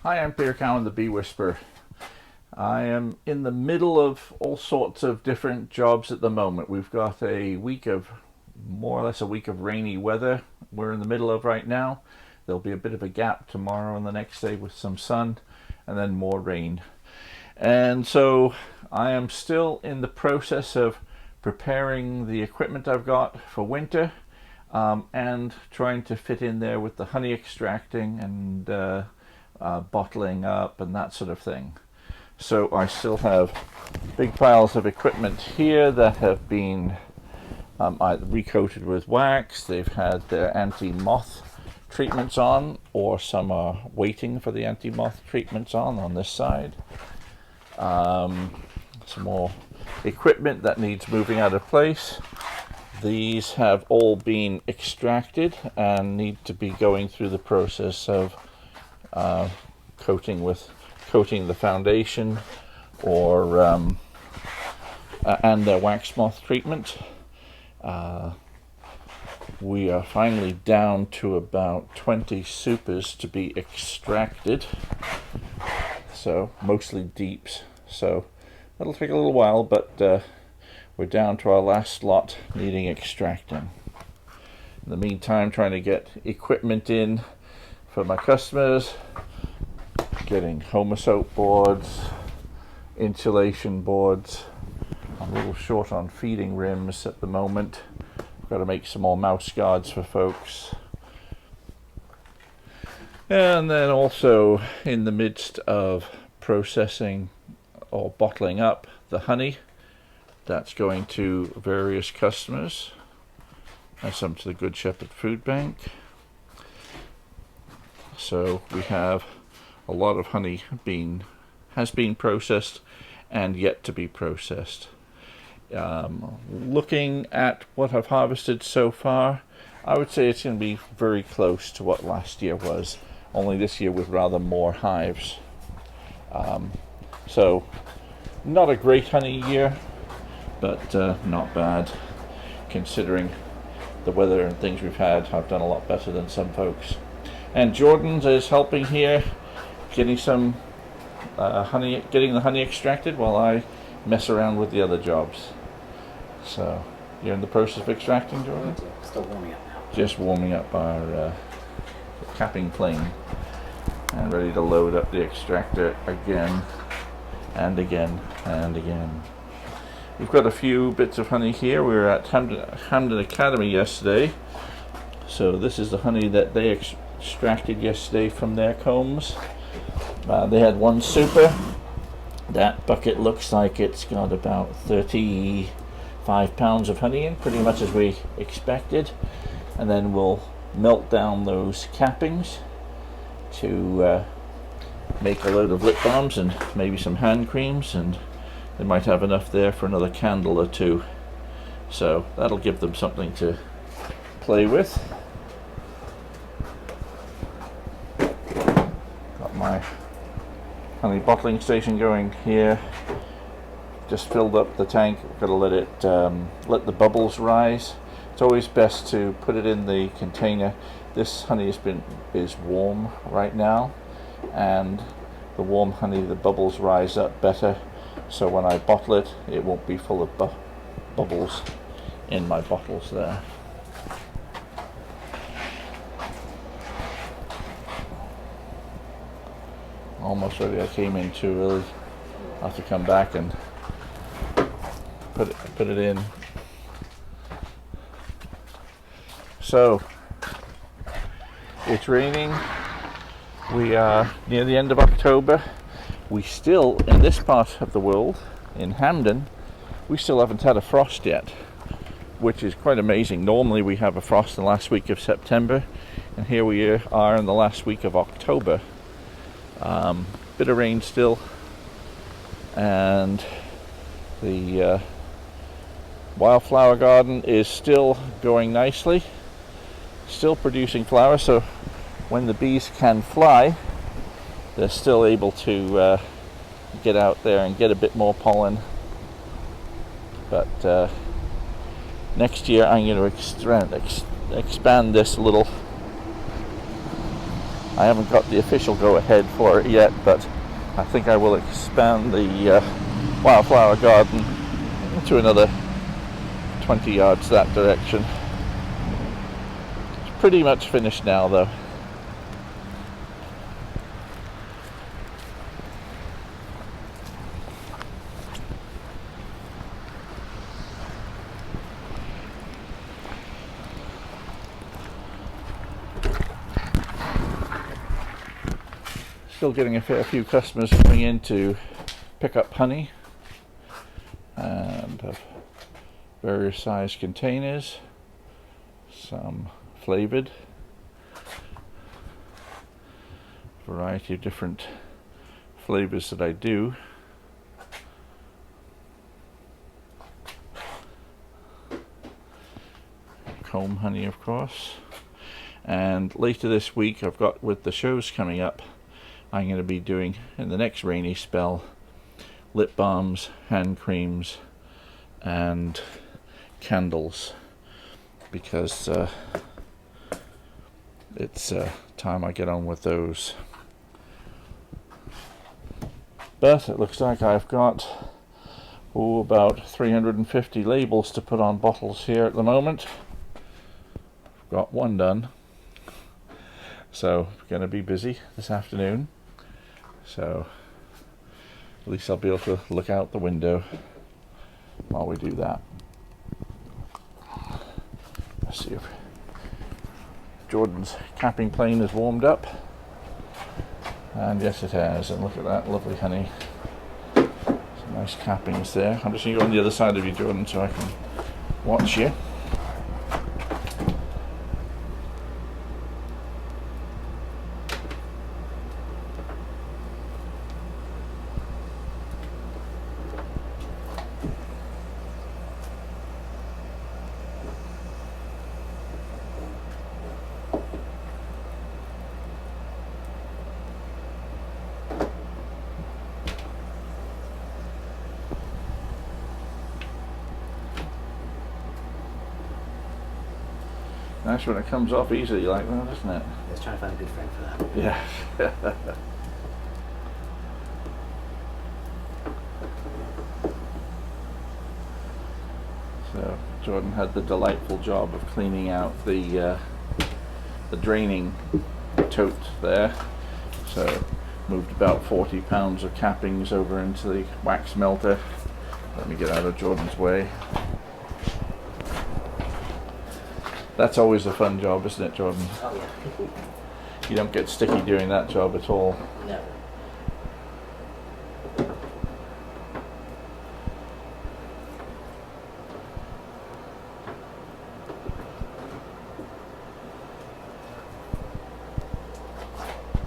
Hi, I'm Peter Cowan, the Bee Whisperer. I am in the middle of all sorts of different jobs at the moment. We've got a week of, more or less a week of rainy weather we're in the middle of right now. There'll be a bit of a gap tomorrow and the next day with some sun and then more rain. And so I am still in the process of preparing the equipment I've got for winter, and trying to fit in there with the honey extracting and bottling up and that sort of thing. So I still have big piles of equipment here that have been either recoated with wax. They've had their anti-moth treatments on, or some are waiting for the anti-moth treatments on this side. Some more equipment that needs moving out of place. These have all been extracted and need to be going through the process of coating the foundation or and their wax moth treatment. We are finally down to about 20 supers to be extracted, so mostly deeps, so that'll take a little while, but we're down to our last lot needing extracting. In the meantime, trying to get equipment in for my customers, getting Homosoap boards, insulation boards. I'm a little short on feeding rims at the moment. I've got to make some more mouse guards for folks. And then also in the midst of processing or bottling up the honey that's going to various customers, and some to the Good Shepherd Food Bank. So we have a lot of honey has been processed and yet to be processed. Looking at what I've harvested so far, I would say it's going to be very close to what last year was, only this year with rather more hives. So not a great honey year, but not bad considering the weather and things we've had. I've done a lot better than some folks. And Jordan's is helping here, getting some honey, getting the honey extracted while I mess around with the other jobs. So you're in the process of extracting, Jordan? Still warming up now. Just warming up our capping plane and ready to load up the extractor again and again and again. We've got a few bits of honey here. We were at Hamden Academy yesterday, so this is the honey that they extracted yesterday from their combs. They had one super. That bucket looks like it's got about 35 pounds of honey in, pretty much as we expected. And then we'll melt down those cappings to make a load of lip balms and maybe some hand creams, and they might have enough there for another candle or two. So that'll give them something to play with. Got my honey bottling station going here. Just filled up the tank. We've got to let it let the bubbles rise. It's always best to put it in the container. This honey is warm right now, and the warm honey, the bubbles rise up better. So when I bottle it, it won't be full of bubbles in my bottles there. Almost ready. I came in too early. I'll have to come back and put it in. So it's raining. We are near the end of October. We still, in this part of the world, in Hamden, we still haven't had a frost yet, which is quite amazing. Normally we have a frost in the last week of September, and here we are in the last week of October. Bit of rain still, and the Wildflower garden is still going nicely, still producing flowers, so when the bees can fly, they're still able to get out there and get a bit more pollen. But next year I'm going to expand this a little. I haven't got the official go-ahead for it yet, but I think I will expand the wildflower garden to another 20 yards that direction. It's pretty much finished now though. Still getting a fair few customers coming in to pick up honey, and have various size containers, some flavored, variety of different flavors that I do. Comb honey, of course. And later this week, I've got, with the shows coming up, I'm going to be doing, in the next rainy spell, lip balms, hand creams, and candles, because it's time I get on with those. But it looks like I've got about 350 labels to put on bottles here at the moment. I've got one done, so I'm going to be busy this afternoon. So at least I'll be able to look out the window while we do that. Let's see if Jordan's capping plane has warmed up. And yes, it has. And look at that lovely honey. Some nice cappings there. I'm just going to go on the other side of you, Jordan, so I can watch you. Nice when it comes off easily like that, isn't it? Let's try and find a good friend for that. Yeah. So Jordan had the delightful job of cleaning out the draining tote there. So moved about 40 pounds of cappings over into the wax melter. Let me get out of Jordan's way. That's always a fun job, isn't it, Jordan? Oh yeah. You don't get sticky doing that job at all. No.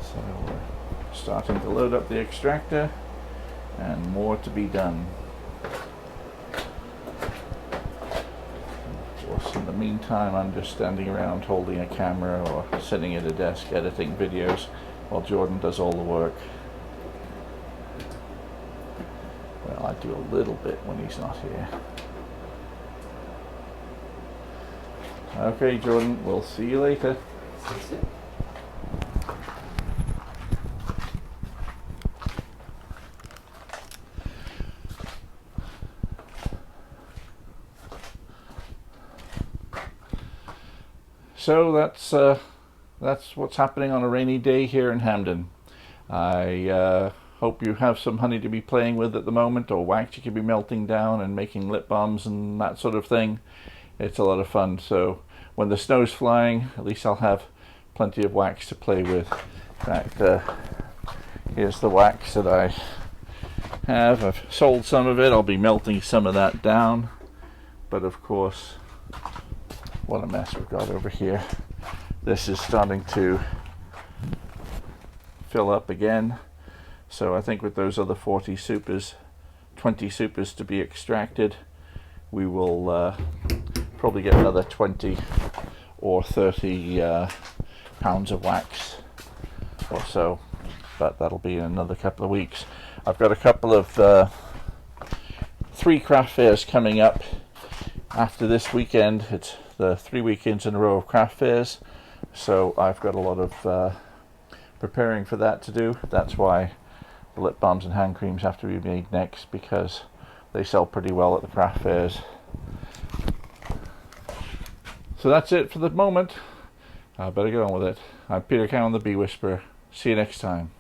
So we're starting to load up the extractor, and more to be done. In the meantime, I'm just standing around holding a camera or sitting at a desk editing videos while Jordan does all the work. Well, I do a little bit when he's not here. Okay, Jordan, we'll see you later. So that's what's happening on a rainy day here in Hampden. I hope you have some honey to be playing with at the moment, or wax you can be melting down and making lip balms and that sort of thing. It's a lot of fun. So when the snow's flying, at least I'll have plenty of wax to play with. In fact, here's the wax that I have. I've sold some of it. I'll be melting some of that down. But of course, what a mess we've got over here. This is starting to fill up again. So I think with those other 20 supers to be extracted, we will probably get another 20 or 30 pounds of wax or so. But that'll be in another couple of weeks. I've got a couple of 3 craft fairs coming up after this weekend. It's the 3 weekends in a row of craft fairs, so I've got a lot of preparing for that to do. That's why the lip balms and hand creams have to be made next, because they sell pretty well at the craft fairs. So that's it for the moment. I better get on with it. I'm Peter Cowan, the Bee Whisperer. See you next time.